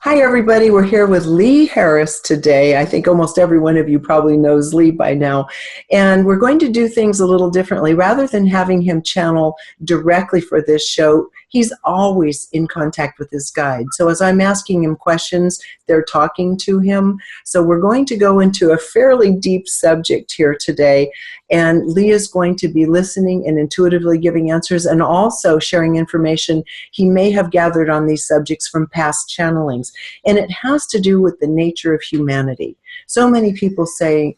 Hi, everybody. We're here with Lee Harris today. I think almost every one of you probably knows Lee by now. And we're going to do things a little differently. Rather than having him channel directly for this show, he's always in contact with his guide. So as I'm asking him questions, they're talking to him. So we're going to go into a fairly deep subject here today. And Lee is going to be listening and intuitively giving answers and also sharing information he may have gathered on these subjects from past channelings. And it has to do with the nature of humanity. So many people say,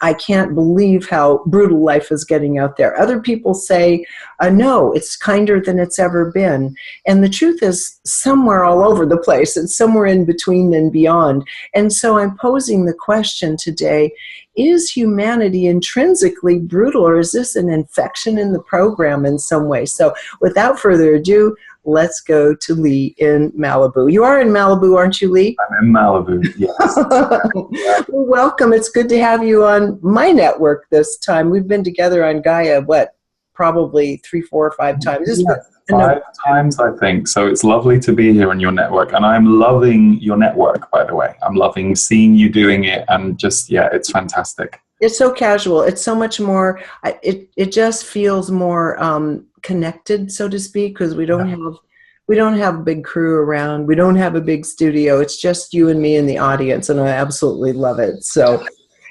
I can't believe how brutal life is getting out there. Other people say, no, it's kinder than it's ever been. And the truth is somewhere all over the place. It's somewhere in between and beyond. And so I'm posing the question today, is humanity intrinsically brutal, or is this an infection in the program in some way? So without further ado, let's go to Lee in Malibu. You are in Malibu, aren't you, Lee? I'm in Malibu, yes. Well, welcome. It's good to have you on my network this time. We've been together on Gaia, probably 3, 4, or 5 times? Yes, 5 times, I think. So it's lovely to be here on your network. And I'm loving your network, by the way. I'm loving seeing you doing it. And just, it's fantastic. It's so casual. It's so much more, it just feels more connected, so to speak, because we don't have a big crew around. We don't have a big studio. It's just you and me in the audience, and I absolutely love it. So,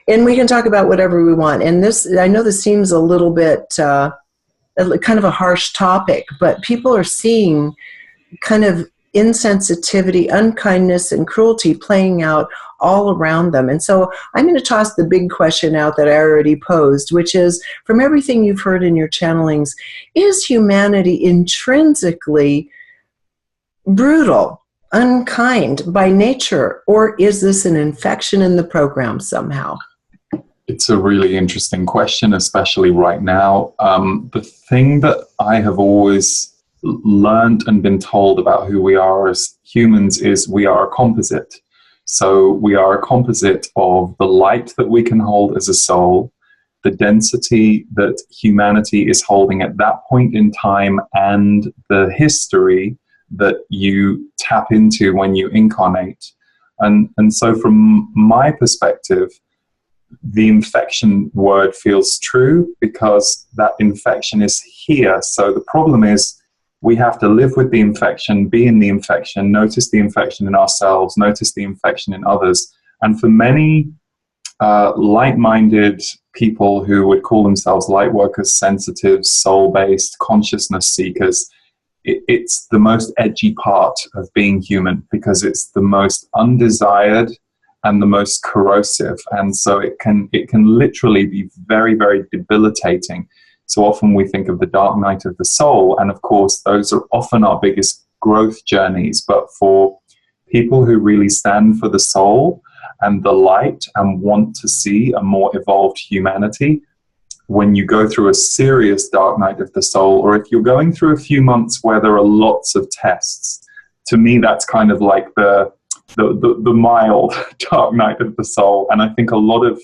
and we can talk about whatever we want. And this, I know this seems a little bit kind of a harsh topic, but people are seeing kind of insensitivity, unkindness, and cruelty playing out all around them. And so I'm going to toss the big question out that I already posed, which is, from everything you've heard in your channelings, is humanity intrinsically brutal, unkind by nature, or is this an infection in the program somehow? It's a really interesting question, especially right now. The thing that I have always learned and been told about who we are as humans is we are a composite. So we are a composite of the light that we can hold as a soul, the density that humanity is holding at that point in time, and the history that you tap into when you incarnate. And so from my perspective, the infection word feels true because that infection is here. So the problem is, we have to live with the infection, be in the infection, notice the infection in ourselves, notice the infection in others. And for many like-minded people who would call themselves light workers, sensitives, soul-based, consciousness seekers, it's the most edgy part of being human because it's the most undesired and the most corrosive. And so it can literally be very, very debilitating. So often we think of the dark night of the soul, and of course those are often our biggest growth journeys. But for people who really stand for the soul and the light and want to see a more evolved humanity, when you go through a serious dark night of the soul, or if you're going through a few months where there are lots of tests, to me that's kind of like the mild dark night of the soul. And I think a lot of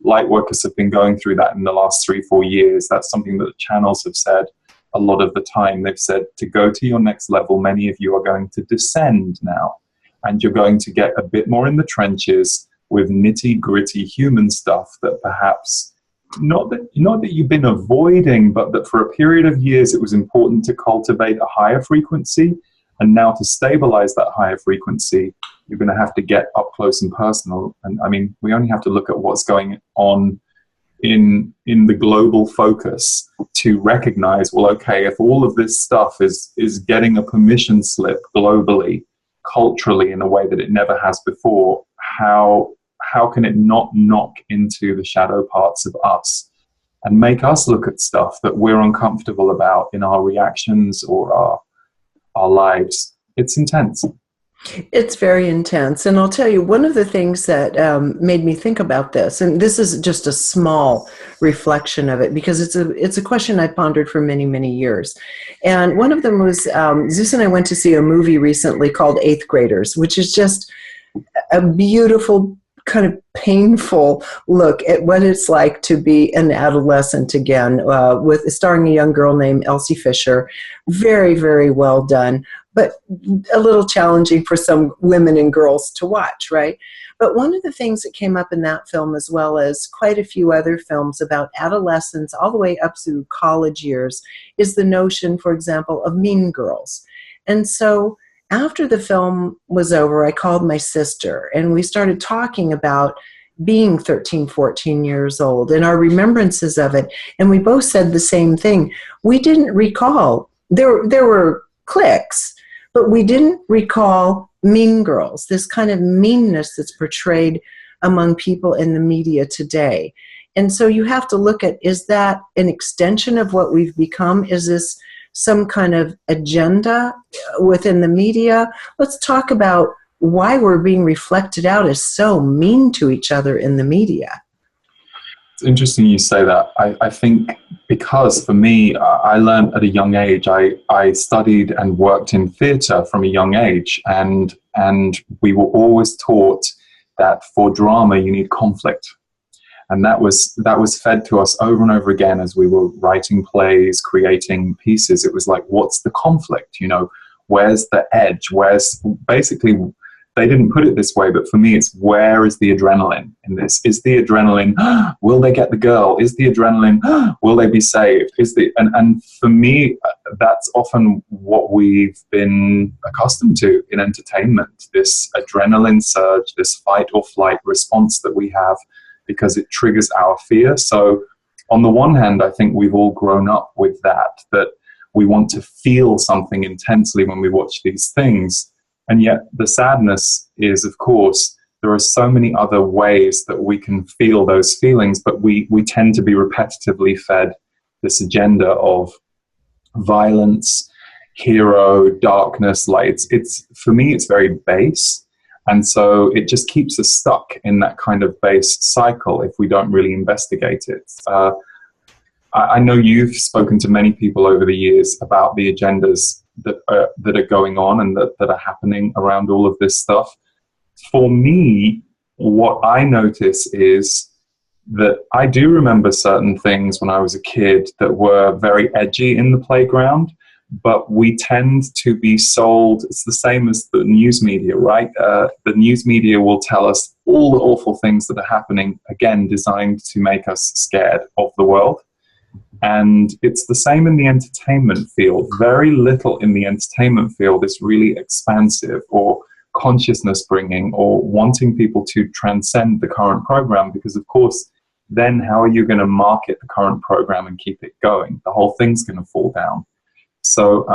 light workers have been going through that in the last 3-4 years. That's something that the channels have said a lot of the time. They've said to go to your next level, many of you are going to descend now, and you're going to get a bit more in the trenches with nitty-gritty human stuff that perhaps not that you've been avoiding, but that for a period of years it was important to cultivate a higher frequency. And now to stabilize that higher frequency, you're going to have to get up close and personal. And I mean, we only have to look at what's going on in the global focus to recognize, well, okay, if all of this stuff is getting a permission slip globally, culturally, in a way that it never has before, how can it not knock into the shadow parts of us and make us look at stuff that we're uncomfortable about in our reactions or our lives? It's intense. It's very intense. And I'll tell you, one of the things that made me think about this, and this is just a small reflection of it, because it's a question I pondered for many, many years. And one of them was, Zeus and I went to see a movie recently called Eighth Graders, which is just a beautiful kind of painful look at what it's like to be an adolescent again, with starring a young girl named Elsie Fisher. Very, very well done, but a little challenging for some women and girls to watch, right? But one of the things that came up in that film, as well as quite a few other films about adolescence all the way up through college years, is the notion, for example, of mean girls. And so after the film was over, I called my sister and we started talking about being 13, 14 years old and our remembrances of it. And we both said the same thing. We didn't recall, there were cliques, but we didn't recall mean girls, this kind of meanness that's portrayed among people in the media today. And so you have to look at, is that an extension of what we've become? Is this some kind of agenda within the media? Let's talk about why we're being reflected out as so mean to each other in the media. It's interesting you say that. I think because for me, I learned at a young age. I studied and worked in theatre from a young age, and we were always taught that for drama you need conflict. And that was fed to us over and over again as we were writing plays, creating pieces. It was like, what's the conflict? You know, where's the edge? Where's basically, they didn't put it this way, but for me, it's where is the adrenaline in this? Is the adrenaline, will they get the girl? Is the adrenaline, will they be saved? And for me, that's often what we've been accustomed to in entertainment, this adrenaline surge, this fight or flight response that we have, because it triggers our fear. So on the one hand, I think we've all grown up with that we want to feel something intensely when we watch these things. And yet the sadness is, of course, there are so many other ways that we can feel those feelings, but we tend to be repetitively fed this agenda of violence, hero, darkness, lights. It's for me, it's very base. And so it just keeps us stuck in that kind of base cycle if we don't really investigate it. I know you've spoken to many people over the years about the agendas that are going on and that are happening around all of this stuff. For me, what I notice is that I do remember certain things when I was a kid that were very edgy in the playground, but we tend to be sold. It's the same as the news media, right? The news media will tell us all the awful things that are happening, again, designed to make us scared of the world. And it's the same in the entertainment field. Very little in the entertainment field is really expansive or consciousness bringing or wanting people to transcend the current program, because of course, then how are you going to market the current program and keep it going? The whole thing's going to fall down. So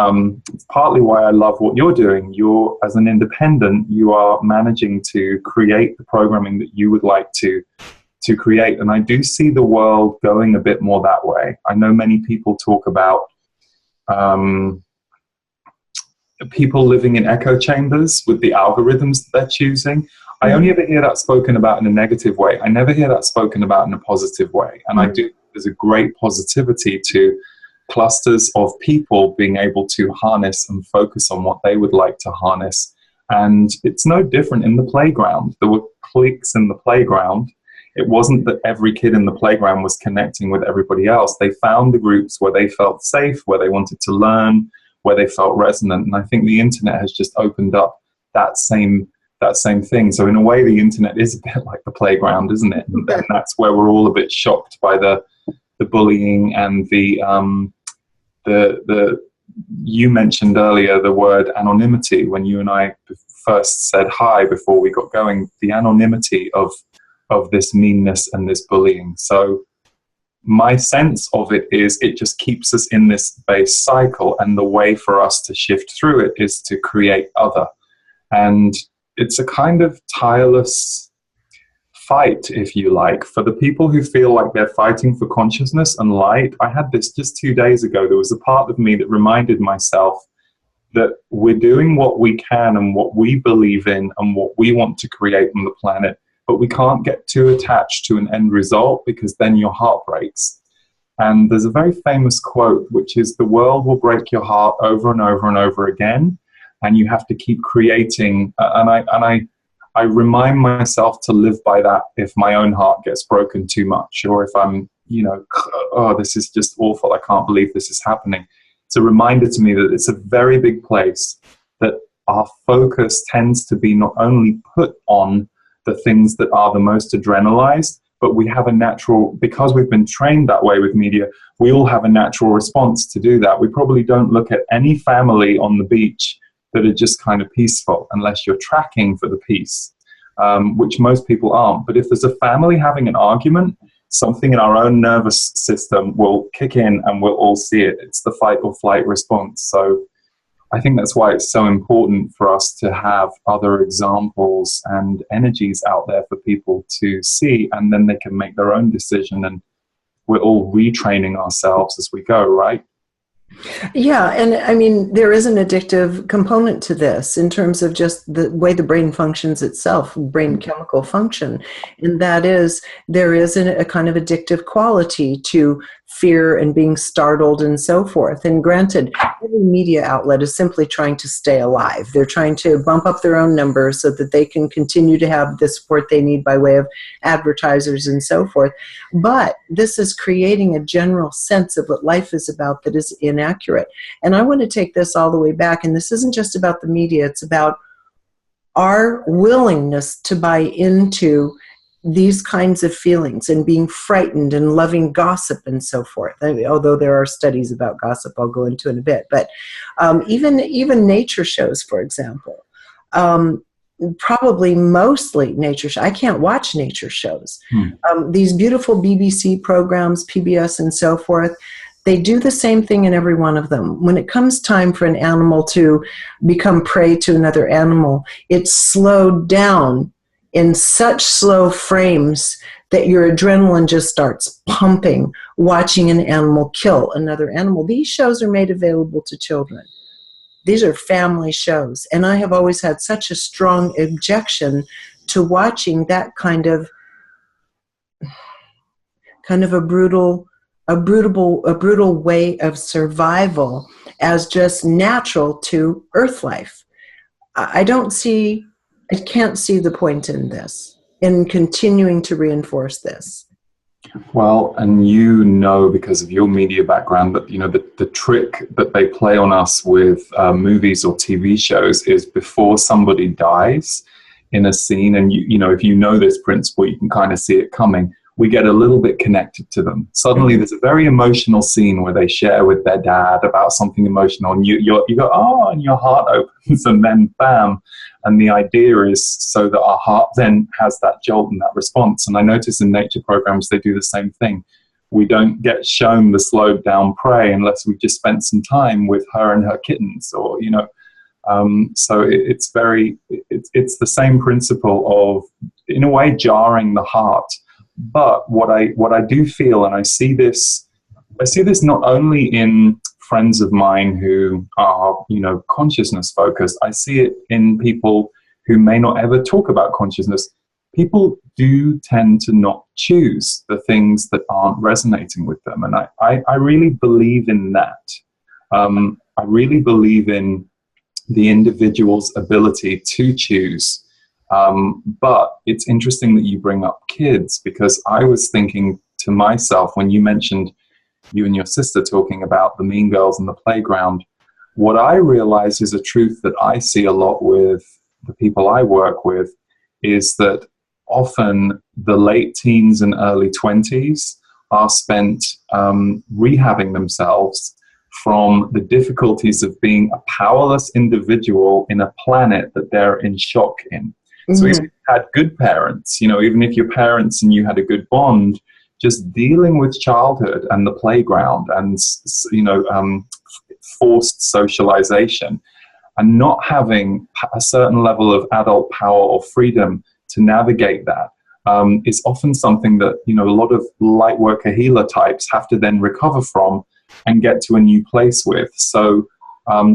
it's partly why I love what you're doing. You're, as an independent, you are managing to create the programming that you would like to create. And I do see the world going a bit more that way. I know many people talk about people living in echo chambers with the algorithms that they're choosing. I only ever hear that spoken about in a negative way. I never hear that spoken about in a positive way. And I do, there's a great positivity to clusters of people being able to harness and focus on what they would like to harness. And it's no different in the playground. There were cliques in the playground. It wasn't that every kid in the playground was connecting with everybody else. They found the groups where they felt safe, where they wanted to learn, where they felt resonant. And I think the internet has just opened up that same thing. So in a way, the internet is a bit like the playground, isn't it? And that's where we're all a bit shocked by the bullying and the you mentioned earlier the word anonymity when you and I first said hi before we got going, the anonymity of this meanness and this bullying. So my sense of it is it just keeps us in this base cycle, and the way for us to shift through it is to create other. And it's a kind of tireless fight, if you like, for the people who feel like they're fighting for consciousness and light. I had this just 2 days ago. There was a part of me that reminded myself that we're doing what we can and what we believe in and what we want to create on the planet, but we can't get too attached to an end result, because then your heart breaks. And there's a very famous quote, which is, the world will break your heart over and over and over again, and you have to keep creating. And I I remind myself to live by that if my own heart gets broken too much, or if I'm, oh, this is just awful, I can't believe this is happening. It's a reminder to me that it's a very big place, that our focus tends to be not only put on the things that are the most adrenalized, but we have a natural, because we've been trained that way with media, we all have a natural response to do that. We probably don't look at any family on the beach that are just kind of peaceful, unless you're tracking for the peace, which most people aren't. But if there's a family having an argument, something in our own nervous system will kick in and we'll all see it. It's the fight or flight response. So I think that's why it's so important for us to have other examples and energies out there for people to see, and then they can make their own decision, and we're all retraining ourselves as we go, right? Yeah, and I mean, there is an addictive component to this in terms of just the way the brain functions itself, brain chemical function. And that is, there is a kind of addictive quality to fear and being startled and so forth. And granted, every media outlet is simply trying to stay alive. They're trying to bump up their own numbers so that they can continue to have the support they need by way of advertisers and so forth. But this is creating a general sense of what life is about that is inaccurate. And I want to take this all the way back. And this isn't just about the media. It's about our willingness to buy into these kinds of feelings and being frightened and loving gossip and so forth. I mean, although there are studies about gossip I'll go into in a bit. But even nature shows, for example, probably mostly nature shows. I can't watch nature shows. These beautiful BBC programs, PBS and so forth, they do the same thing in every one of them. When it comes time for an animal to become prey to another animal, it's slowed down in such slow frames that your adrenaline just starts pumping watching an animal kill another animal. These shows are made available to children. These are family shows. And I have always had such a strong objection to watching that kind of a brutal way of survival as just natural to Earth life. I can't see the point in this, in continuing to reinforce this. Well, and because of your media background, that the trick that they play on us with movies or TV shows is, before somebody dies in a scene, and if you know this principle, you can kind of see it coming, we get a little bit connected to them. Suddenly there's a very emotional scene where they share with their dad about something emotional, and you go, oh, and your heart opens, and then bam. And the idea is so that our heart then has that jolt and that response. And I notice in nature programs, they do the same thing. We don't get shown the slowed down prey unless we've just spent some time with her and her kittens, or, so it's the same principle of, in a way, jarring the heart. But what I do feel, and I see this not only in friends of mine who are, consciousness focused. I see it in people who may not ever talk about consciousness. People do tend to not choose the things that aren't resonating with them. And I really believe in that. I really believe in the individual's ability to choose. But it's interesting that you bring up kids, because I was thinking to myself, when you mentioned you and your sister talking about the mean girls in the playground, what I realize is a truth that I see a lot with the people I work with, is that often the late teens and early 20s are spent rehabbing themselves from the difficulties of being a powerless individual in a planet that they're in shock in. So if you had good parents, even if your parents and you had a good bond, just dealing with childhood and the playground and, forced socialization, and not having a certain level of adult power or freedom to navigate that, is often something that, a lot of light worker healer types have to then recover from and get to a new place with. So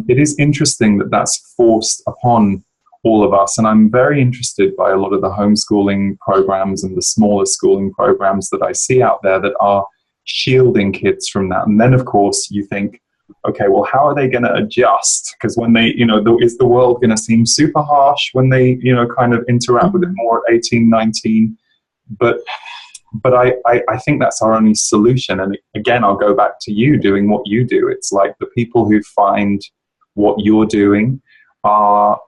it is interesting that that's forced upon all of us. And I'm very interested by a lot of the homeschooling programs and the smaller schooling programs that I see out there that are shielding kids from that. And then, of course, you think, okay, well, how are they going to adjust? Because when they, is the world going to seem super harsh when they, kind of interact with it more at 18, 19? But I think that's our only solution. And again, I'll go back to you doing what you do. It's like the people who find what you're doing are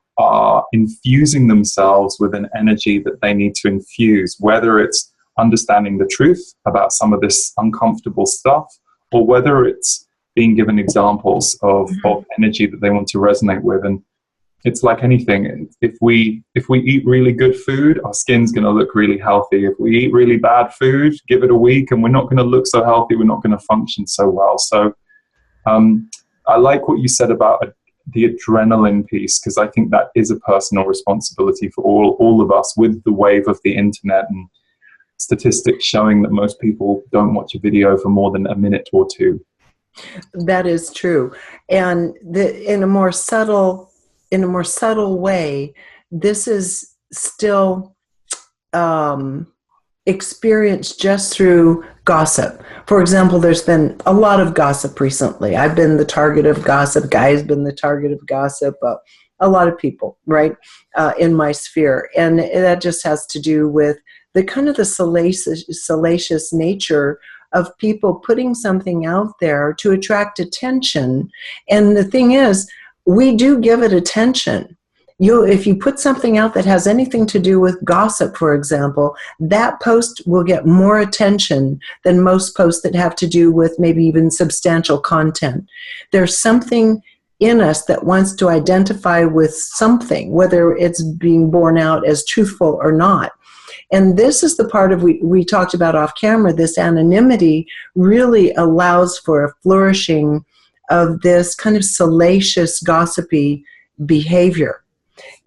infusing themselves with an energy that they need to infuse, whether it's understanding the truth about some of this uncomfortable stuff, or whether it's being given examples of energy that they want to resonate with. And it's like anything. If we eat really good food, our skin's going to look really healthy. If we eat really bad food, give it a week and we're not going to look so healthy, we're not going to function so well. So I like what you said about the adrenaline piece, because I think that is a personal responsibility for all of us, with the wave of the internet and statistics showing that most people don't watch a video for more than a minute or two. That is true. And in a more subtle way, this is still experienced just through gossip. For example, there's been a lot of gossip recently. I've been the target of gossip. Guy's been the target of gossip. A lot of people, right, in my sphere. And that just has to do with the kind of the salacious nature of people putting something out there to attract attention. And the thing is, we do give it attention. If you put something out that has anything to do with gossip, for example, that post will get more attention than most posts that have to do with maybe even substantial content. There's something in us that wants to identify with something, whether it's being borne out as truthful or not. And this is the part of we talked about off camera. This anonymity really allows for a flourishing of this kind of salacious, gossipy behavior.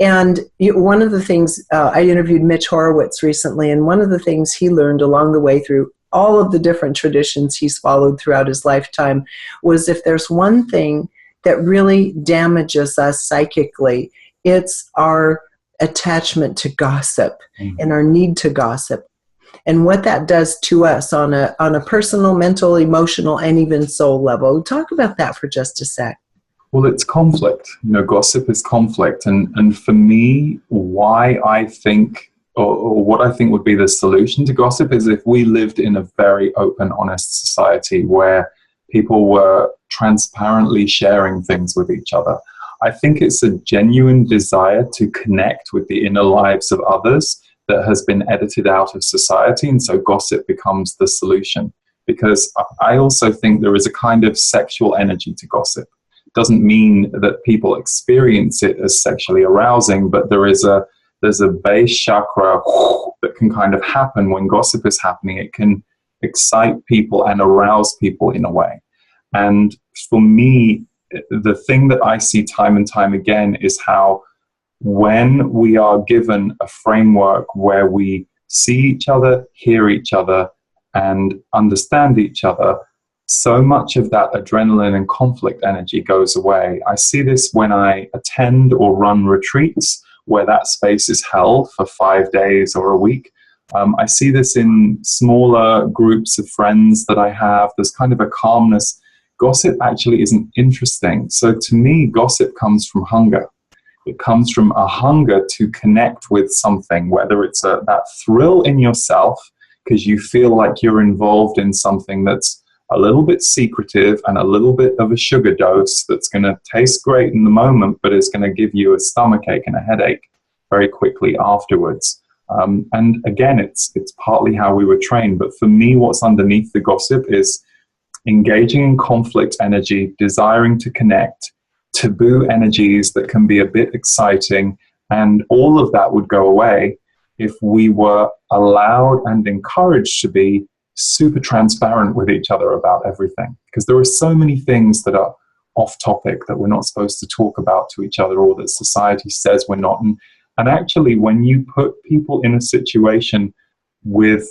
And one of the things, I interviewed Mitch Horowitz recently, and one of the things he learned along the way through all of the different traditions he's followed throughout his lifetime was, if there's one thing that really damages us psychically, it's our attachment to gossip and our need to gossip, and what that does to us on a personal, mental, emotional, and even soul level. Talk about that for just a sec. Well, it's conflict. Gossip is conflict. And for me, why I think, or what I think would be the solution to gossip, is if we lived in a very open, honest society where people were transparently sharing things with each other. I think it's a genuine desire to connect with the inner lives of others that has been edited out of society. And so gossip becomes the solution. Because I also think there is a kind of sexual energy to gossip. Doesn't mean that people experience it as sexually arousing, but there's a base chakra that can kind of happen when gossip is happening. It can excite people and arouse people in a way. And for me, the thing that I see time and time again is how, when we are given a framework where we see each other, hear each other, and understand each other, so much of that adrenaline and conflict energy goes away. I see this when I attend or run retreats where that space is held for 5 days or a week. I see this in smaller groups of friends that I have. There's kind of a calmness. Gossip actually isn't interesting. So to me, gossip comes from hunger. It comes from a hunger to connect with something, whether it's that thrill in yourself because you feel like you're involved in something that's a little bit secretive and a little bit of a sugar dose that's going to taste great in the moment, but it's going to give you a stomachache and a headache very quickly afterwards. And again, it's partly how we were trained. But for me, what's underneath the gossip is engaging in conflict energy, desiring to connect, taboo energies that can be a bit exciting, and all of that would go away if we were allowed and encouraged to be super transparent with each other about everything. Because there are so many things that are off topic that we're not supposed to talk about to each other, or that society says we're not. And actually, when you put people in a situation with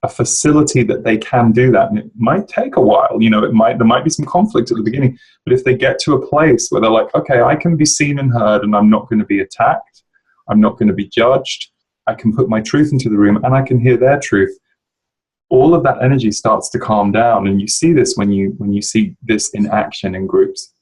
a facility that they can do that, and it might take a while, there might be some conflict at the beginning, but if they get to a place where they're like, okay, I can be seen and heard, and I'm not going to be attacked, I'm not going to be judged, I can put my truth into the room, and I can hear their truth, all of that energy starts to calm down. And you see this when you see this in action in groups.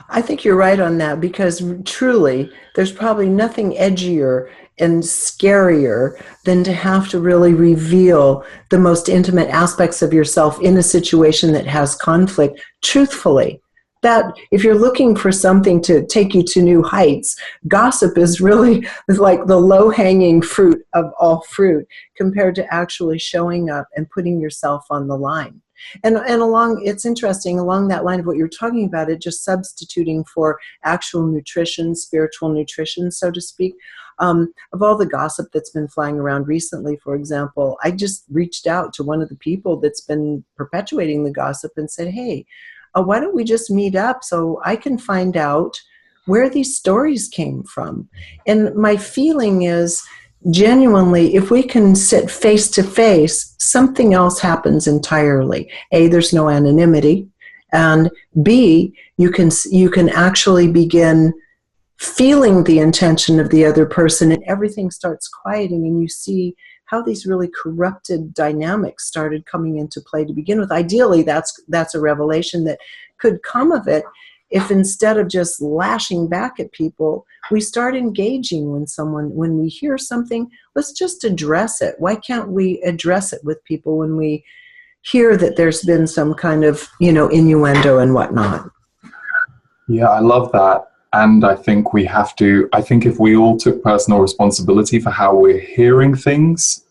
I think you're right on that, because truly there's probably nothing edgier and scarier than to have to really reveal the most intimate aspects of yourself in a situation that has conflict truthfully. That if you're looking for something to take you to new heights, gossip is really like the low-hanging fruit of all fruit compared to actually showing up and putting yourself on the line. And along, it's interesting, along that line of what you're talking about, it just substituting for actual nutrition, spiritual nutrition, so to speak. Of all the gossip that's been flying around recently, for example, I just reached out to one of the people that's been perpetuating the gossip and said, hey, why don't we just meet up so I can find out where these stories came from? And my feeling is, genuinely, if we can sit face to face, something else happens entirely. A, there's no anonymity, and B, you can actually begin feeling the intention of the other person, and everything starts quieting, and you see how these really corrupted dynamics started coming into play to begin with. Ideally, that's a revelation that could come of it if, instead of just lashing back at people, we start engaging when we hear something, let's just address it. Why can't we address it with people when we hear that there's been some kind of, innuendo and whatnot? Yeah, I love that. And I think if we all took personal responsibility for how we're hearing things,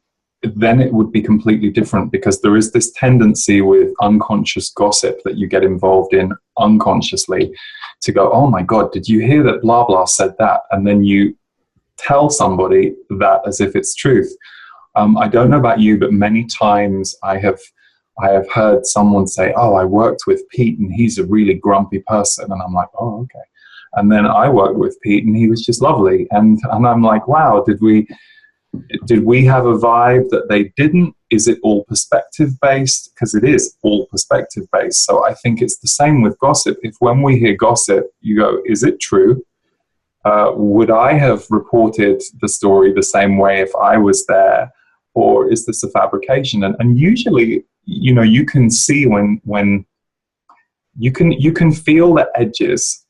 then it would be completely different, because there is this tendency with unconscious gossip that you get involved in unconsciously to go, oh my God, did you hear that blah, blah said that? And then you tell somebody that as if it's truth. I don't know about you, but many times I have heard someone say, oh, I worked with Pete and he's a really grumpy person. And I'm like, oh, okay. And then I worked with Pete and he was just lovely. And I'm like, wow, did we have a vibe that they didn't? Is it all perspective based? Because it is all perspective based. So I think it's the same with gossip. If when we hear gossip, you go, is it true? Would I have reported the story the same way if I was there? Or is this a fabrication? And usually, you can see when you can feel the edges.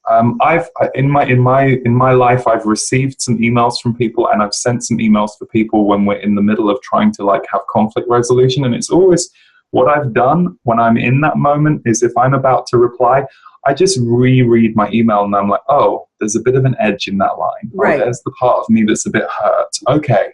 In my life, I've received some emails from people, and I've sent some emails for people when we're in the middle of trying to have conflict resolution. And it's always what I've done when I'm in that moment is, if I'm about to reply, I just reread my email and I'm like, oh, there's a bit of an edge in that line. Right. Oh, there's the part of me that's a bit hurt. Okay,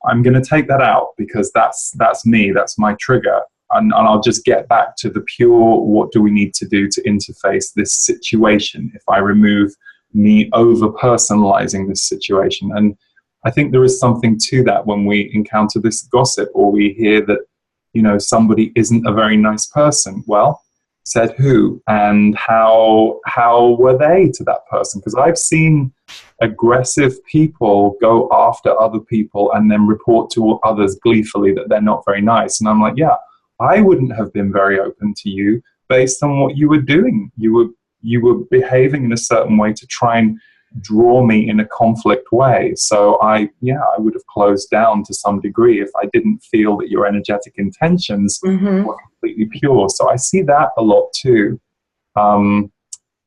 I'm going to take that out because that's me. That's my trigger. And I'll just get back to the pure, what do we need to do to interface this situation if I remove me over-personalizing this situation. And I think there is something to that when we encounter this gossip, or we hear that, somebody isn't a very nice person. Well, said who, and how were they to that person? Because I've seen aggressive people go after other people and then report to others gleefully that they're not very nice. And I'm like, yeah, I wouldn't have been very open to you based on what you were doing. You were behaving in a certain way to try and draw me in a conflict way. So I would have closed down to some degree if I didn't feel that your energetic intentions were completely pure. So I see that a lot too.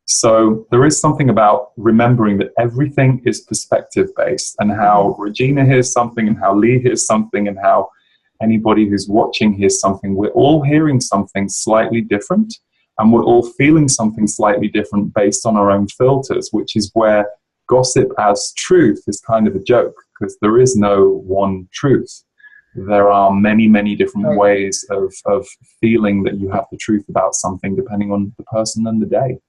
So there is something about remembering that everything is perspective based, and how Regina hears something and how Lee hears something and how anybody who's watching hears something. We're all hearing something slightly different, and we're all feeling something slightly different based on our own filters, which is where gossip as truth is kind of a joke, because there is no one truth. There are many, many different ways of feeling that you have the truth about something depending on the person and the day.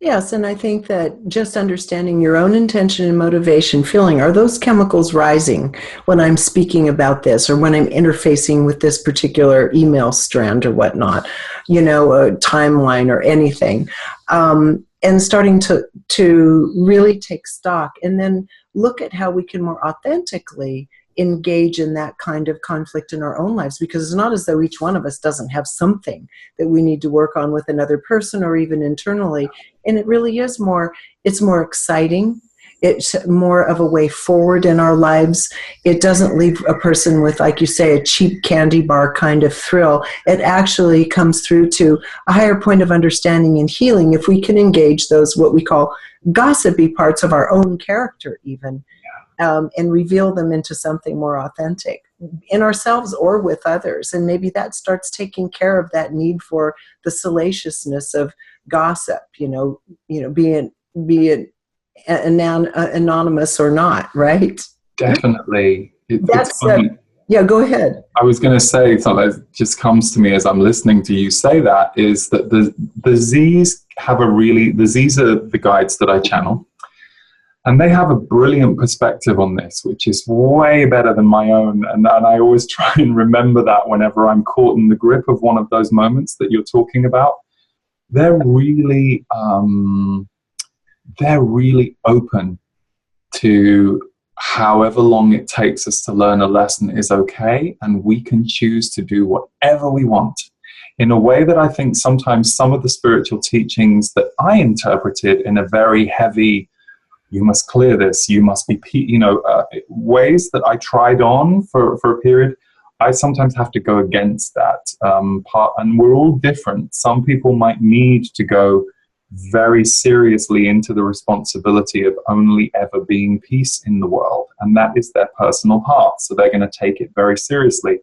Yes, and I think that just understanding your own intention and motivation, feeling, are those chemicals rising when I'm speaking about this, or when I'm interfacing with this particular email strand or whatnot, a timeline or anything, and starting to really take stock, and then look at how we can more authentically engage in that kind of conflict in our own lives, because it's not as though each one of us doesn't have something that we need to work on with another person or even internally. And it really is it's more exciting. It's more of a way forward in our lives. It doesn't leave a person with, like you say, a cheap candy bar kind of thrill. It actually comes through to a higher point of understanding and healing if we can engage those, what we call gossipy parts of our own character even, and reveal them into something more authentic in ourselves or with others. And maybe that starts taking care of that need for the salaciousness of gossip, being anonymous or not, right? Definitely. It's That's funny. yeah, go ahead. I was going to say something that just comes to me as I'm listening to you say that, is that the Z's the Z's are the guides that I channel. And they have a brilliant perspective on this, which is way better than my own. And I always try and remember that whenever I'm caught in the grip of one of those moments that you're talking about. They're really open to however long it takes us to learn a lesson is okay. And we can choose to do whatever we want in a way that I think sometimes some of the spiritual teachings that I interpreted in a very heavy, you must clear this, you must be, ways that I tried on for a period, I sometimes have to go against that part. And we're all different. Some people might need to go very seriously into the responsibility of only ever being peace in the world. And that is their personal path. So they're going to take it very seriously.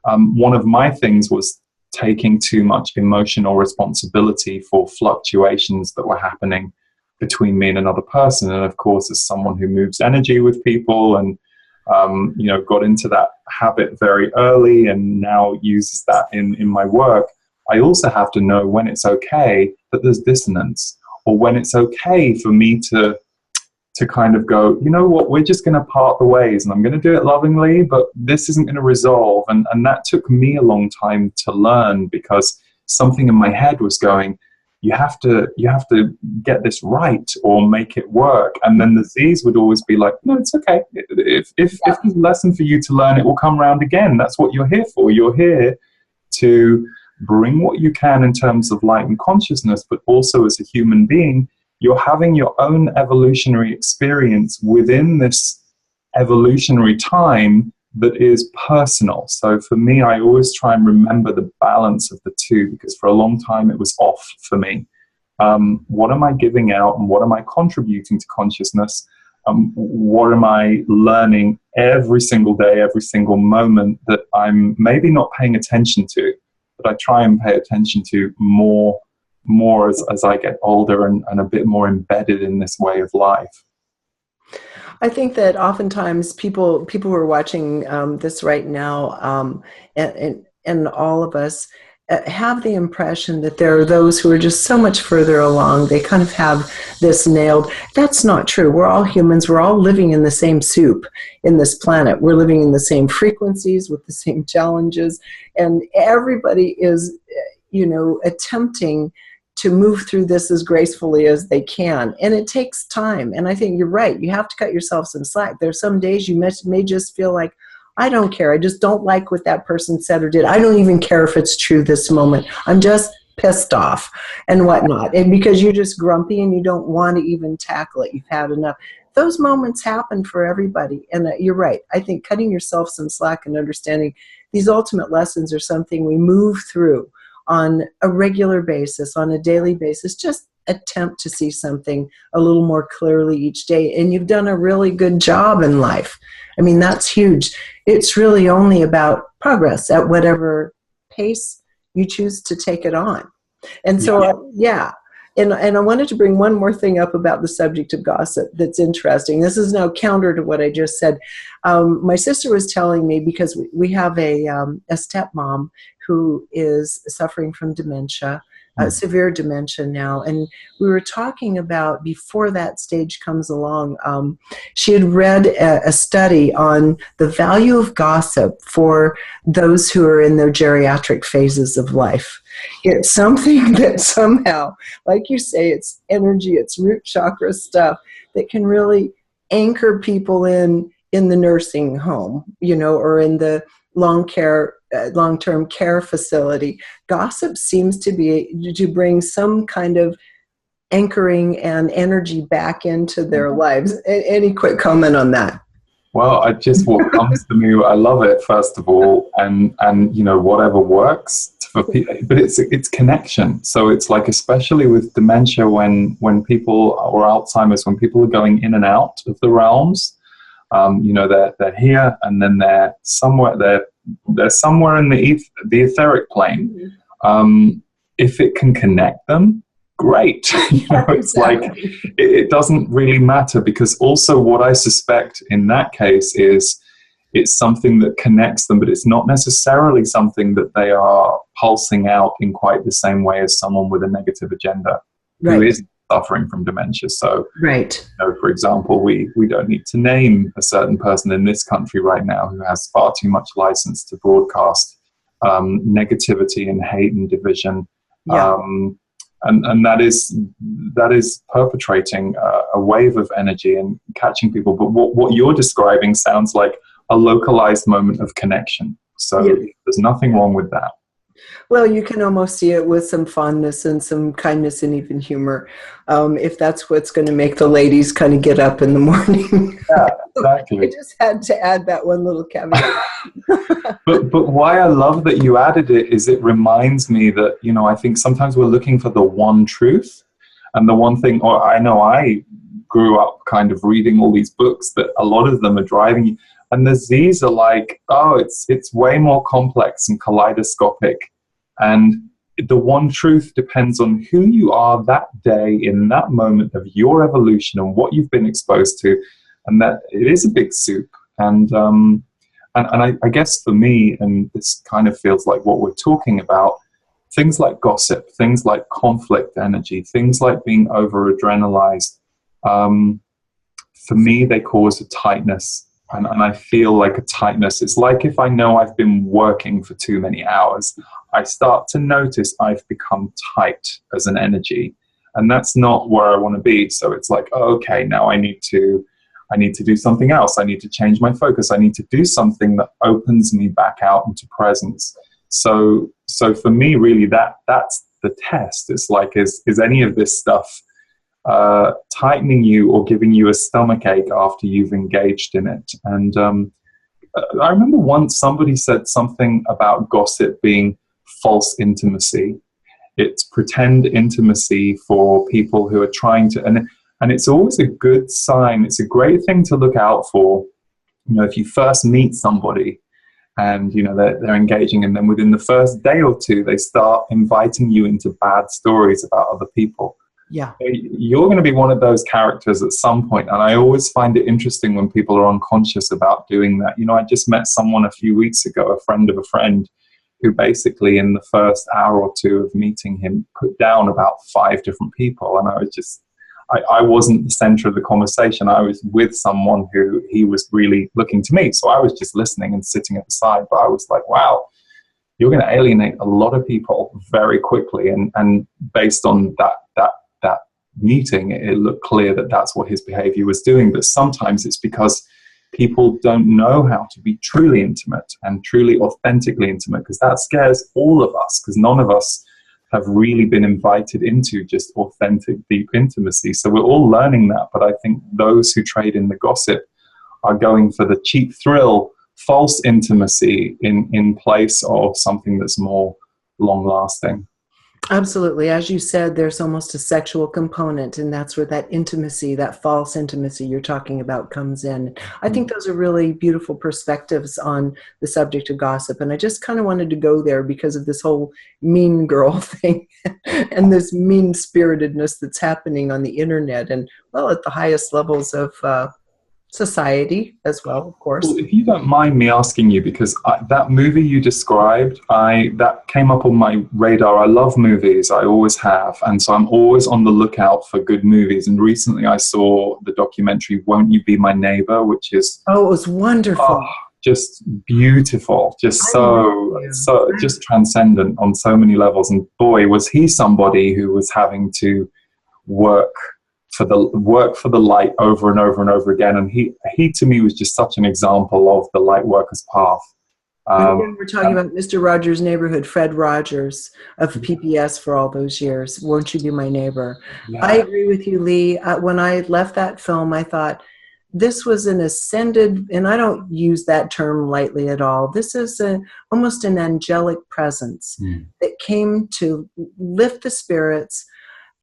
One of my things was taking too much emotional responsibility for fluctuations that were happening between me and another person. And of course, as someone who moves energy with people and, got into that habit very early and now uses that in my work, I also have to know when it's okay that there's dissonance, or when it's okay for me to kind of go, you know what, we're just going to part the ways and I'm going to do it lovingly, but this isn't going to resolve. And that took me a long time to learn, because something in my head was going, you have to get this right or make it work. And then the Z's would always be like, no, it's okay. If there's a lesson for you to learn, it will come around again. That's what you're here for. You're here to bring what you can in terms of light and consciousness, but also as a human being, you're having your own evolutionary experience within this evolutionary time that is personal. So for me, I always try and remember the balance of the two, because for a long time it was off for me. What am I giving out and what am I contributing to consciousness? What am I learning every single day, every single moment that I'm maybe not paying attention to, but I try and pay attention to more as I get older and a bit more embedded in this way of life. I think that oftentimes people who are watching this right now, and all of us have the impression that there are those who are just so much further along. They kind of have this nailed. That's not true. We're all humans. We're all living in the same soup in this planet. We're living in the same frequencies with the same challenges, and everybody is, attempting to move through this as gracefully as they can. And it takes time. And I think you're right. You have to cut yourself some slack. There's some days you may just feel like, I don't care. I just don't like what that person said or did. I don't even care if it's true this moment. I'm just pissed off and whatnot. And because you're just grumpy and you don't want to even tackle it. You've had enough. Those moments happen for everybody. And you're right. I think cutting yourself some slack and understanding these ultimate lessons are something we move through on a regular basis, on a daily basis. Just attempt to see something a little more clearly each day. And you've done a really good job in life. I mean, that's huge. It's really only about progress at whatever pace you choose to take it on. And so, And I wanted to bring one more thing up about the subject of gossip that's interesting. This is now counter to what I just said. My sister was telling me, because we have a stepmom who is suffering from dementia, severe dementia now. And we were talking about, before that stage comes along, she had read a study on the value of gossip for those who are in their geriatric phases of life. It's something that somehow, like you say, it's energy, it's root chakra stuff that can really anchor people in the nursing home, or in the long-term care facility. Gossip seems to bring some kind of anchoring and energy back into their lives. Any quick comment on that? Well, what comes to me, I love it, first of all, and whatever works for people, but it's connection. So it's like, especially with dementia, when people, or Alzheimer's, when people are going in and out of the realms, they're here, and then they're somewhere in the etheric plane. If it can connect them, great. It's like, it doesn't really matter, because also what I suspect in that case is it's something that connects them, but it's not necessarily something that they are pulsing out in quite the same way as someone with a negative agenda who is suffering from dementia. So, for example, we don't need to name a certain person in this country right now who has far too much license to broadcast negativity and hate and division. And that is perpetrating a wave of energy and catching people. But what you're describing sounds like a localized moment of connection. So there's nothing wrong with that. Well, you can almost see it with some fondness and some kindness and even humor, if that's what's going to make the ladies kind of get up in the morning. Yeah, exactly. I just had to add that one little caveat. But why I love that you added it is it reminds me that, I think sometimes we're looking for the one truth. And the one thing, or I know I grew up kind of reading all these books that a lot of them are driving you. And these are like, it's way more complex and kaleidoscopic. And the one truth depends on who you are that day, in that moment of your evolution and what you've been exposed to. And that it is a big soup. And I guess for me, and this kind of feels like what we're talking about, things like gossip, things like conflict energy, things like being over-adrenalized, for me, they cause a tightness. And I feel like a tightness. It's like if I know I've been working for too many hours, I start to notice I've become tight as an energy. And that's not where I want to be. So it's like, okay, now I need to do something else. I need to change my focus. I need to do something that opens me back out into presence. So for me, really, that's the test. It's like, is any of this stuff tightening you or giving you a stomachache after you've engaged in it? And I remember once somebody said something about gossip being false intimacy. It's pretend intimacy for people who are trying to, and it's always a good sign. It's a great thing to look out for. If you first meet somebody and they're engaging, and then within the first day or two they start inviting you into bad stories about other people. Yeah, you're going to be one of those characters at some point. And I always find it interesting when people are unconscious about doing that. I just met someone a few weeks ago, a friend of a friend, who basically in the first hour or two of meeting him put down about 5 different people. And I was just, I wasn't the center of the conversation. I was with someone who he was really looking to meet. So I was just listening and sitting at the side. But I was like, wow, you're going to alienate a lot of people very quickly. And based on that meeting, it looked clear that that's what his behavior was doing. But sometimes it's because people don't know how to be truly intimate and truly authentically intimate, because that scares all of us, because none of us have really been invited into just authentic, deep intimacy. So we're all learning that. But I think those who trade in the gossip are going for the cheap thrill, false intimacy in place of something that's more long-lasting. Absolutely. As you said, there's almost a sexual component, and that's where that intimacy, that false intimacy you're talking about, comes in. I think those are really beautiful perspectives on the subject of gossip, and I just kind of wanted to go there because of this whole mean girl thing and this mean-spiritedness that's happening on the internet and, well, at the highest levels of society as well, of course. Well, if you don't mind me asking you, because that movie you described, that came up on my radar. I love movies, I always have, and so I'm always on the lookout for good movies. And recently I saw the documentary Won't You Be My Neighbor, which is it was wonderful. Just beautiful, just so just transcendent on so many levels. And boy, was he somebody who was having to work for the light over and over and over again. And he to me was just such an example of the light worker's path. And again, we're talking about Mr. Rogers' Neighborhood, Fred Rogers of PBS for all those years. Won't You Be My Neighbor? Yeah. I agree with you, Lee. When I left that film, I thought this was an ascended, and I don't use that term lightly at all. This is almost an angelic presence that came to lift the spirits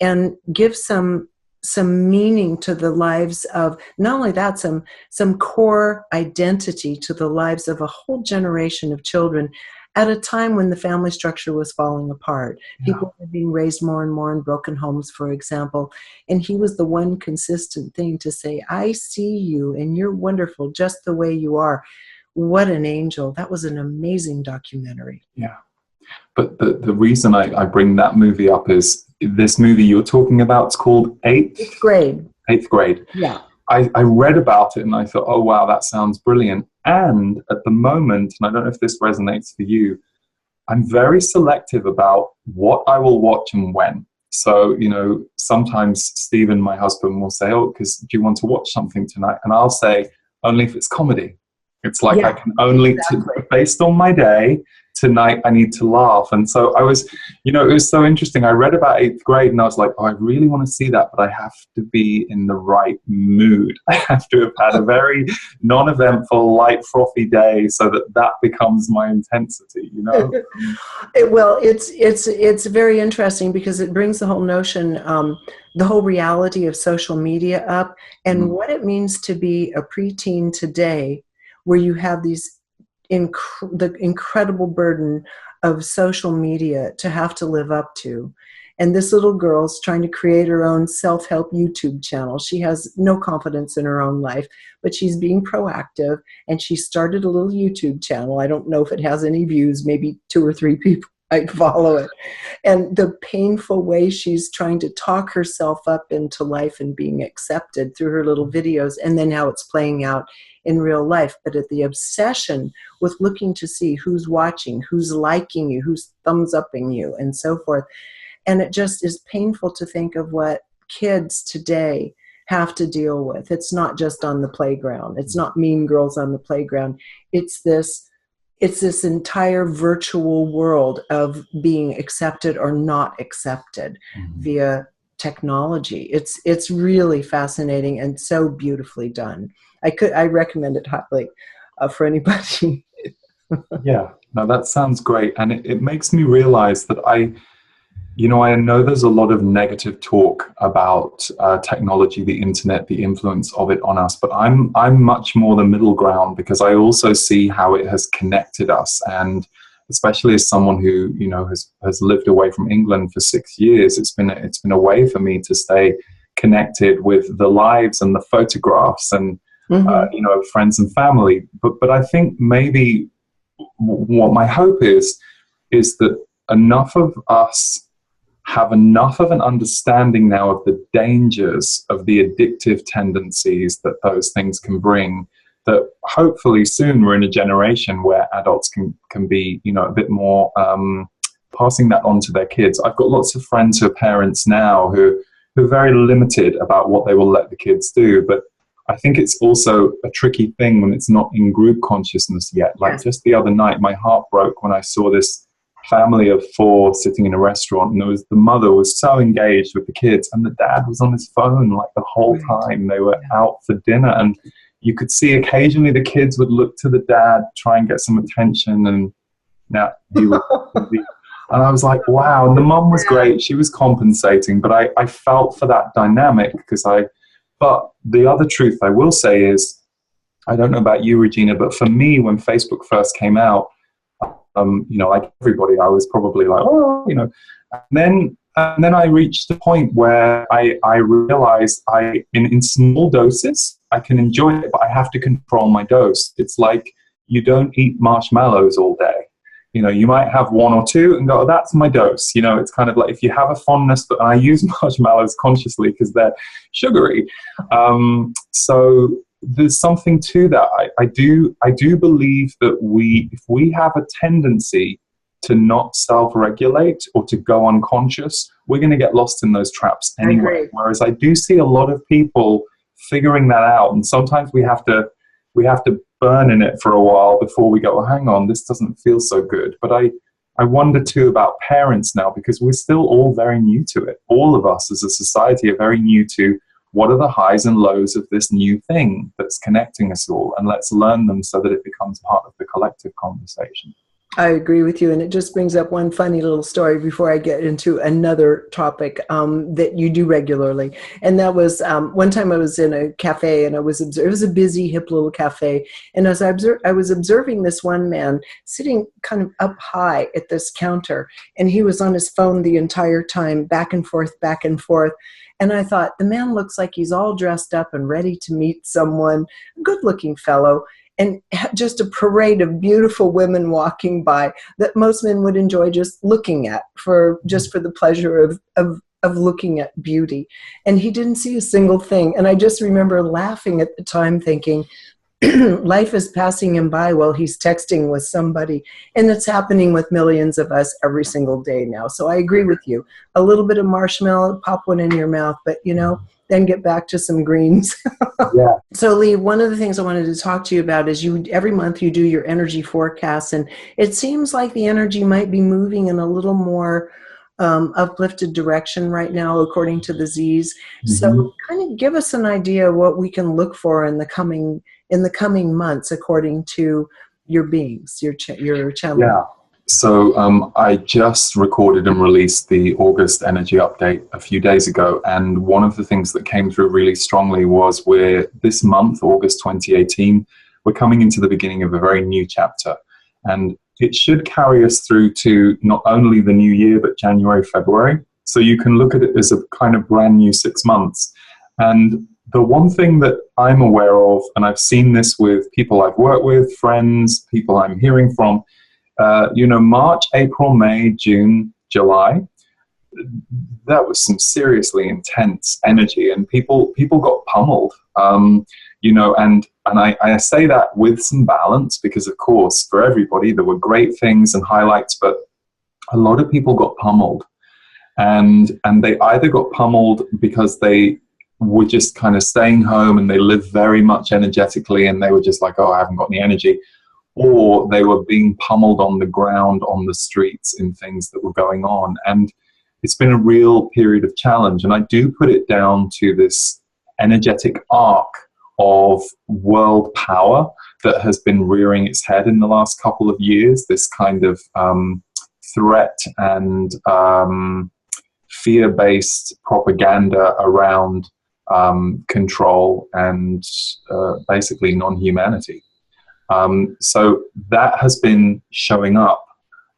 and give some meaning to the lives of, not only that, some core identity to the lives of a whole generation of children at a time when the family structure was falling apart. Yeah. People were being raised more and more in broken homes, for example. And he was the one consistent thing to say, I see you and you're wonderful just the way you are. What an angel. That was an amazing documentary. Yeah. But the reason I bring that movie up is this movie you're talking about. It's called Eighth Grade. Eighth Grade. Yeah. I read about it and I thought, oh, wow, that sounds brilliant. And at the moment, and I don't know if this resonates for you, I'm very selective about what I will watch and when. So, sometimes Stephen, my husband, will say, oh, because do you want to watch something tonight? And I'll say, only if it's comedy. It's like I can only, based on my day, tonight I need to laugh. And so I was, it was so interesting. I read about Eighth Grade and I was like, oh, I really want to see that, but I have to be in the right mood. I have to have had a very non-eventful, light, frothy day so that becomes my intensity, Well, it's very interesting because it brings the whole notion, the whole reality of social media up and what it means to be a preteen today, where you have these the incredible burden of social media to have to live up to. And this little girl's trying to create her own self-help YouTube channel. She has no confidence in her own life, but she's being proactive, and she started a little YouTube channel. I don't know if it has any views, maybe 2 or 3 people might follow it. And the painful way she's trying to talk herself up into life and being accepted through her little videos, and then how it's playing out in real life. But at the obsession with looking to see who's watching, who's liking you, who's thumbs upping you, and so forth. And it just is painful to think of what kids today have to deal with. It's not just on the playground. It's not mean girls on the playground. It's this entire virtual world of being accepted or not accepted via technology. It's really fascinating and so beautifully done. I recommend it highly for anybody. Yeah, no, that sounds great. And it makes me realize that I know there's a lot of negative talk about technology, the internet, the influence of it on us, but I'm much more the middle ground, because I also see how it has connected us. And especially as someone who, has lived away from England for 6 years, it's been a way for me to stay connected with the lives and the photographs and, friends and family. But I think maybe what my hope is that enough of us have enough of an understanding now of the dangers of the addictive tendencies that those things can bring, that hopefully soon we're in a generation where adults can be, a bit more passing that on to their kids. I've got lots of friends who are parents now who are very limited about what they will let the kids do, but I think it's also a tricky thing when it's not in group consciousness yet. Like just the other night, my heart broke when I saw this family of 4 sitting in a restaurant, and the mother was so engaged with the kids, and the dad was on his phone like the whole time. They were out for dinner, and you could see occasionally the kids would look to the dad, try and get some attention, and now he was and I was like, wow. And the mum was great, she was compensating, but I felt for that dynamic but the other truth I will say is, I don't know about you, Regina, but for me, when Facebook first came out, like everybody, I was probably like, and then I reached the point where I realized in small doses, I can enjoy it, but I have to control my dose. It's like you don't eat marshmallows all day. You might have 1 or 2 and go, oh, that's my dose. It's kind of like if you have a fondness, but I use marshmallows consciously because they're sugary. So there's something to that. I do believe that if we have a tendency to not self-regulate or to go unconscious, we're going to get lost in those traps anyway. Whereas I do see a lot of people figuring that out, and sometimes we have to burn in it for a while before we go, well, hang on, this doesn't feel so good. But I wonder too about parents now, because we're still all very new to it. All of us as a society are very new to what are the highs and lows of this new thing that's connecting us all, and let's learn them so that it becomes part of the collective conversation. I agree with you, and it just brings up one funny little story before I get into another topic that you do regularly. And that was one time I was in a cafe, and it was a busy, hip little cafe. And as I was observing this one man sitting kind of up high at this counter, and he was on his phone the entire time, back and forth, back and forth. And I thought, the man looks like he's all dressed up and ready to meet someone, a good-looking fellow, and just a parade of beautiful women walking by that most men would enjoy just looking at for the pleasure of looking at beauty. And he didn't see a single thing. And I just remember laughing at the time, thinking, life is passing him by while he's texting with somebody. And it's happening with millions of us every single day now. So I agree with you. A little bit of marshmallow, pop one in your mouth, but then get back to some greens. Yeah. So Lee, one of the things I wanted to talk to you about is every month you do your energy forecasts, and it seems like the energy might be moving in a little more uplifted direction right now, according to the Z's. Mm-hmm. So kind of give us an idea of what we can look for in the coming months, according to your beings, your channel. Yeah. So I just recorded and released the August energy update a few days ago, and one of the things that came through really strongly was this month, August 2018, we're coming into the beginning of a very new chapter, and it should carry us through to not only the new year, but January, February. So you can look at it as a kind of brand new 6 months. And the one thing that I'm aware of, and I've seen this with people I've worked with, friends, people I'm hearing from, March, April, May, June, July, that was some seriously intense energy, and people got pummeled, and I say that with some balance, because of course for everybody there were great things and highlights, but a lot of people got pummeled, and they either got pummeled because they were just kind of staying home and they lived very much energetically and they were just like, oh, I haven't got any energy, or they were being pummeled on the ground, on the streets, in things that were going on. And it's been a real period of challenge. And I do put it down to this energetic arc of world power that has been rearing its head in the last couple of years, this kind of threat and fear-based propaganda around control and basically non-humanity. So that has been showing up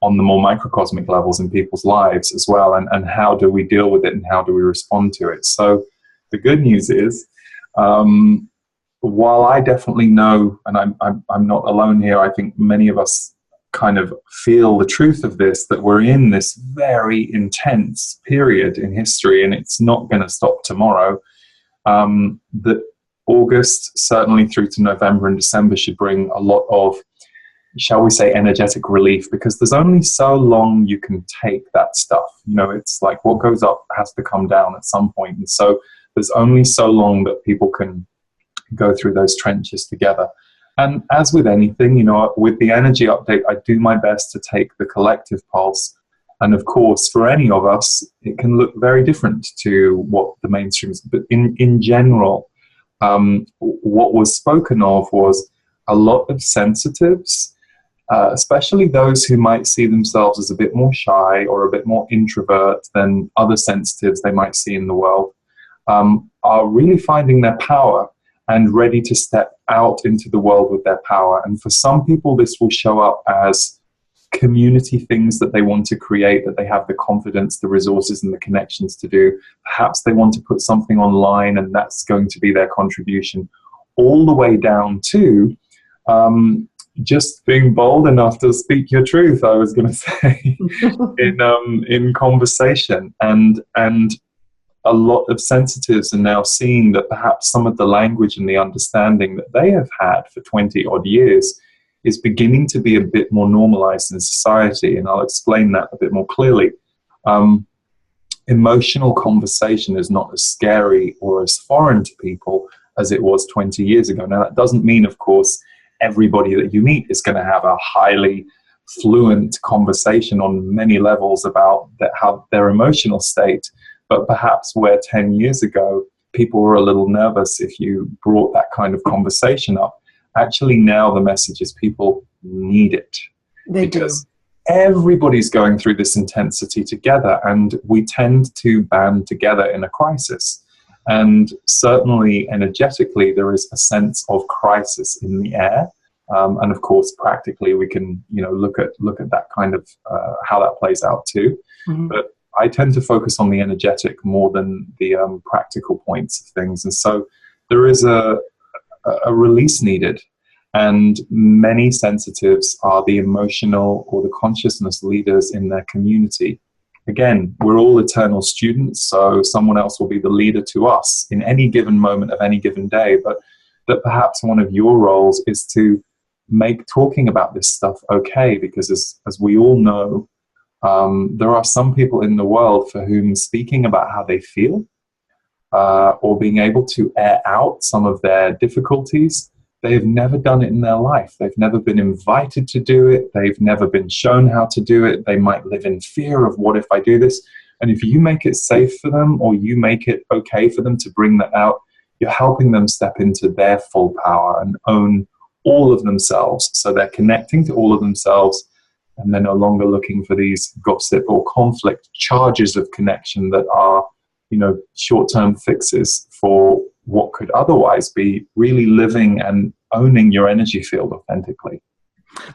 on the more microcosmic levels in people's lives as well, and how do we deal with it and how do we respond to it? So the good news is, while I definitely know, and I'm not alone here, I think many of us kind of feel the truth of this, that we're in this very intense period in history and it's not going to stop tomorrow, that August, certainly through to November and December, should bring a lot of, shall we say, energetic relief, because there's only so long you can take that stuff. It's like what goes up has to come down at some point. And so there's only so long that people can go through those trenches together. And as with anything, with the energy update, I do my best to take the collective pulse. And of course, for any of us, it can look very different to what the mainstream is. But in general, what was spoken of was a lot of sensitives, especially those who might see themselves as a bit more shy or a bit more introvert than other sensitives they might see in the world, are really finding their power and ready to step out into the world with their power. And for some people, this will show up as community things that they want to create, that they have the confidence, the resources, and the connections to do. Perhaps they want to put something online and that's going to be their contribution, all the way down to just being bold enough to speak your truth, I was going to say, in conversation. And a lot of sensitives are now seeing that perhaps some of the language and the understanding that they have had for 20 odd years is beginning to be a bit more normalized in society. And I'll explain that a bit more clearly. Emotional conversation is not as scary or as foreign to people as it was 20 years ago. Now, that doesn't mean, of course, everybody that you meet is going to have a highly fluent conversation on many levels about how their emotional state. But perhaps where 10 years ago people were a little nervous if you brought that kind of conversation up, actually now the message is people need it. They because do. Everybody's going through this intensity together, and we tend to band together in a crisis. And certainly energetically, there is a sense of crisis in the air. And of course, practically, we can look at that kind of how that plays out too. Mm-hmm. But I tend to focus on the energetic more than the practical points of things. And so there is a release needed. And many sensitives are the emotional or the consciousness leaders in their community. Again, we're all eternal students, so someone else will be the leader to us in any given moment of any given day. But that perhaps one of your roles is to make talking about this stuff okay, because as we all know, there are some people in the world for whom speaking about how they feel or being able to air out some of their difficulties, they've never done it in their life. They've never been invited to do it. They've never been shown how to do it. They might live in fear of what if I do this? And if you make it safe for them, or you make it okay for them to bring that out, you're helping them step into their full power and own all of themselves. So they're connecting to all of themselves, and they're no longer looking for these gossip or conflict charges of connection that are, short-term fixes for what could otherwise be really living and owning your energy field authentically.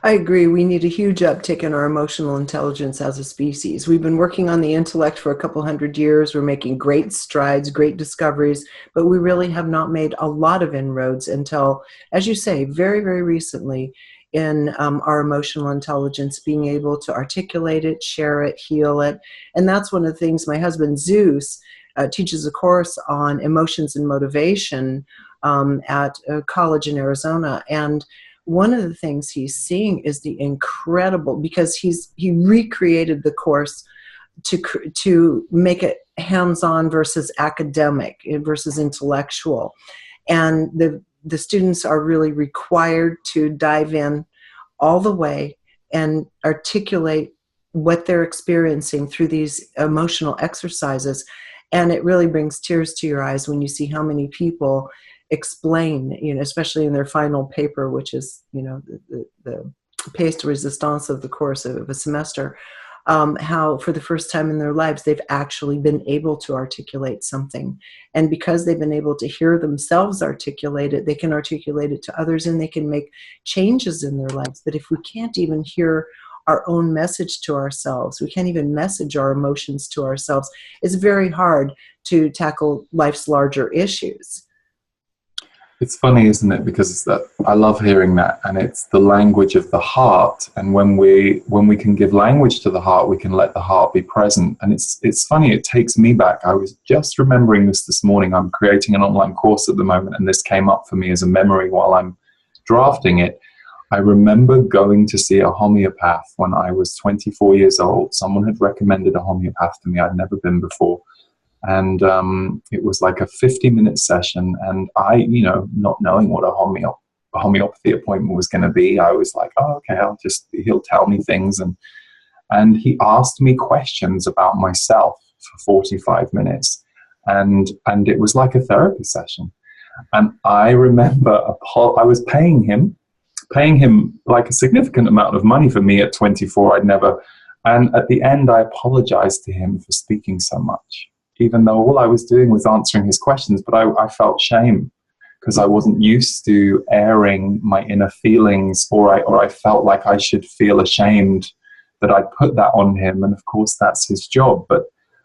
I agree. We need a huge uptick in our emotional intelligence as a species. We've been working on the intellect for a couple hundred years. We're making great strides, great discoveries, but we really have not made a lot of inroads until, as you say, very, very recently in our emotional intelligence, being able to articulate it, share it, heal it. And that's one of the things my husband, Zeus, teaches a course on emotions and motivation at a college in Arizona. And one of the things he's seeing is the incredible, because he recreated the course to make it hands-on versus academic versus intellectual. And the students are really required to dive in all the way and articulate what they're experiencing through these emotional exercises. And it really brings tears to your eyes when you see how many people explain, especially in their final paper, which is, the pièce de résistance of the course of a semester, how for the first time in their lives, they've actually been able to articulate something. And because they've been able to hear themselves articulate it, they can articulate it to others, and they can make changes in their lives. But if we can't even hear our own message to ourselves, we can't even message our emotions to ourselves, it's very hard to tackle life's larger issues. It's funny, isn't it? Because I love hearing that, and it's the language of the heart. And when we can give language to the heart, we can let the heart be present. And it's funny. It takes me back. I was just remembering this morning. I'm creating an online course at the moment, and this came up for me as a memory while I'm drafting it. I remember going to see a homeopath when I was 24 years old. Someone had recommended a homeopath to me. I'd never been before. And it was like a 50-minute session. And I, not knowing what a homeopathy appointment was going to be, I was like, oh, okay, he'll tell me things. And he asked me questions about myself for 45 minutes. And it was like a therapy session. And I remember I was paying him like a significant amount of money for me at 24. And at the end, I apologized to him for speaking so much, even though all I was doing was answering his questions. But I felt shame because I wasn't used to airing my inner feelings, or I felt like I should feel ashamed that I'd put that on him. And of course, that's his job.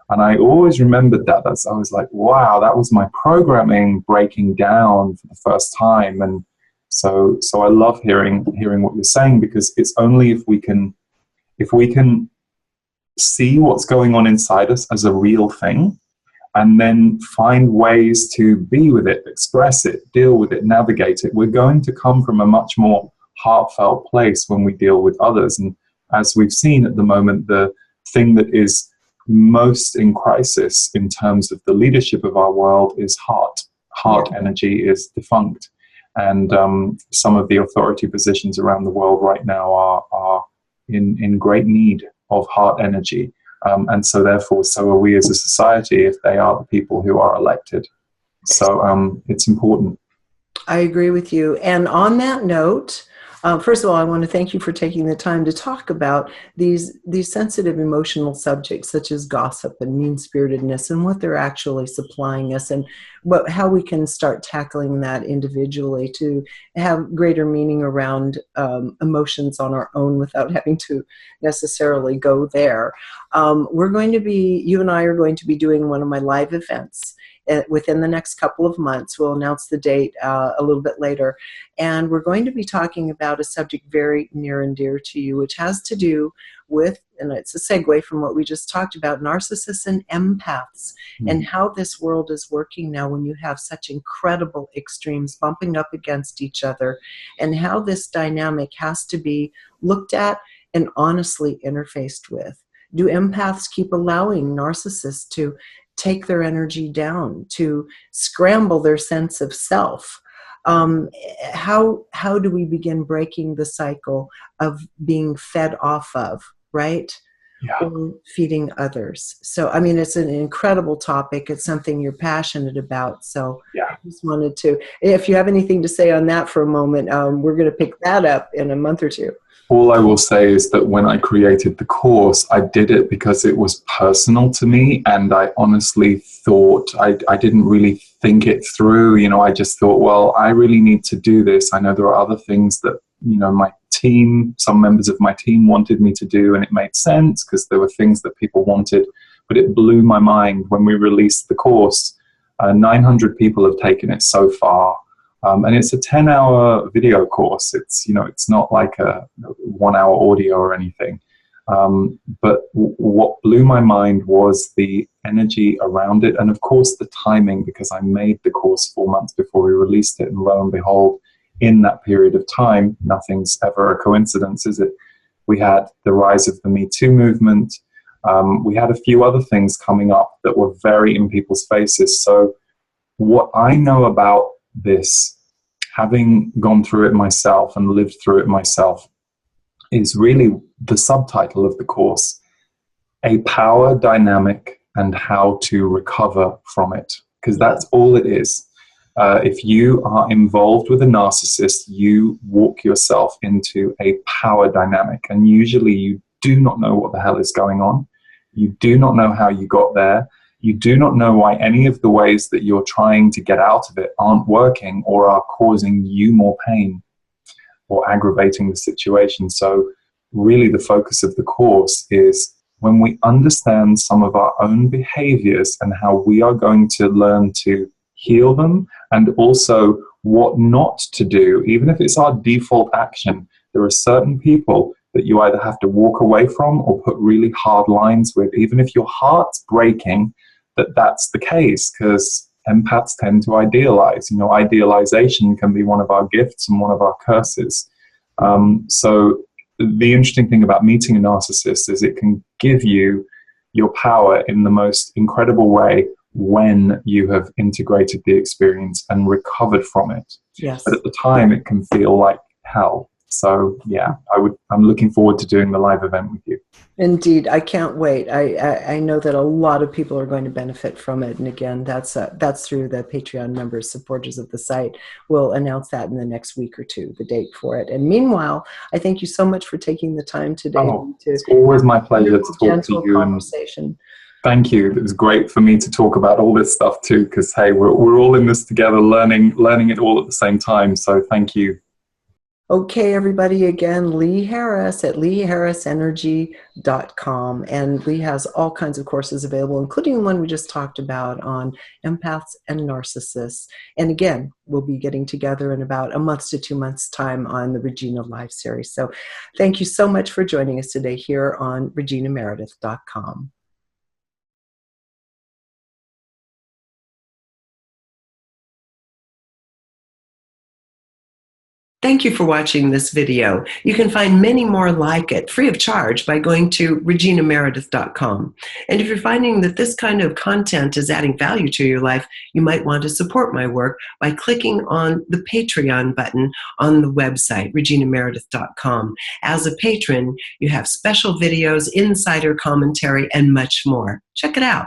And I always remembered that. I was like, wow, that was my programming breaking down for the first time. And so I love hearing what you're saying, because it's only if we can see what's going on inside us as a real thing, and then find ways to be with it, express it, deal with it, navigate it, we're going to come from a much more heartfelt place when we deal with others. And as we've seen at the moment, the thing that is most in crisis in terms of the leadership of our world is heart. Heart energy is defunct. And some of the authority positions around the world right now are in great need of heart energy. And so therefore, so are we as a society if they are the people who are elected. So it's important. I agree with you. And on that note, first of all, I want to thank you for taking the time to talk about these sensitive emotional subjects such as gossip and mean-spiritedness and what they're actually supplying us, and how we can start tackling that individually to have greater meaning around emotions on our own without having to necessarily go there. You and I are going to be doing one of my live events within the next couple of months. We'll announce the date a little bit later. And we're going to be talking about a subject very near and dear to you, which has to do with, and it's a segue from what we just talked about, narcissists and empaths, and how this world is working now when you have such incredible extremes bumping up against each other, and how this dynamic has to be looked at and honestly interfaced with. Do empaths keep allowing narcissists to take their energy down, to scramble their sense of self? How do we begin breaking the cycle of being fed off of, right? Yeah. Or feeding others? So, I mean, it's an incredible topic. It's something you're passionate about. So Yeah. I just wanted to, if you have anything to say on that for a moment, we're going to pick that up in a month or two. All I will say is that when I created the course, I did it because it was personal to me, and I honestly thought, I didn't really think it through. You know, I just thought, well, I really need to do this. I know there are other things that, you know, my team, some members of my team wanted me to do, and it made sense because there were things that people wanted, but it blew my mind when we released the course. 900 people have taken it so far. And it's a 10-hour video course. It's, you know, it's not like a 1-hour audio or anything. But what blew my mind was the energy around it. And of course the timing, because I made the course 4 months before we released it. And lo and behold, in that period of time, nothing's ever a coincidence, is it? We had the rise of the Me Too movement. We had a few other things coming up that were very in people's faces. So what I know about this, having gone through it myself and lived through it myself, is really the subtitle of the course: a power dynamic and how to recover from it. Because that's all it is. If you are involved with a narcissist, you walk yourself into a power dynamic, and usually you do not know what the hell is going on. You do not know how you got there. You do not know why any of the ways that you're trying to get out of it aren't working or are causing you more pain or aggravating the situation. So really the focus of the course is when we understand some of our own behaviors and how we are going to learn to heal them, and also what not to do, even if it's our default action. There are certain people that you either have to walk away from or put really hard lines with, even if your heart's breaking, that's the case, because empaths tend to idealize. You know, idealization can be one of our gifts and one of our curses. So the interesting thing about meeting a narcissist is it can give you your power in the most incredible way when you have integrated the experience and recovered from it. Yes. But at the time, it can feel like hell. So yeah, I'm looking forward to doing the live event with you. Indeed, I can't wait. I know that a lot of people are going to benefit from it, and again, that's through the Patreon members, supporters of the site. We'll announce that in the next week or two, the date for it. And meanwhile, I thank you so much for taking the time today. It's always my pleasure to talk to you. Conversation. Thank you. It was great for me to talk about all this stuff too, because hey, we're all in this together, learning it all at the same time. So thank you. Okay, everybody, again, Lee Harris at leeharrisenergy.com. And Lee has all kinds of courses available, including the one we just talked about on empaths and narcissists. And again, we'll be getting together in about a month to 2 months' time on the Regina Live series. So thank you so much for joining us today here on reginameredith.com. Thank you for watching this video. You can find many more like it free of charge by going to reginameredith.com. And if you're finding that this kind of content is adding value to your life, you might want to support my work by clicking on the Patreon button on the website, reginameredith.com. As a patron, you have special videos, insider commentary, and much more. Check it out.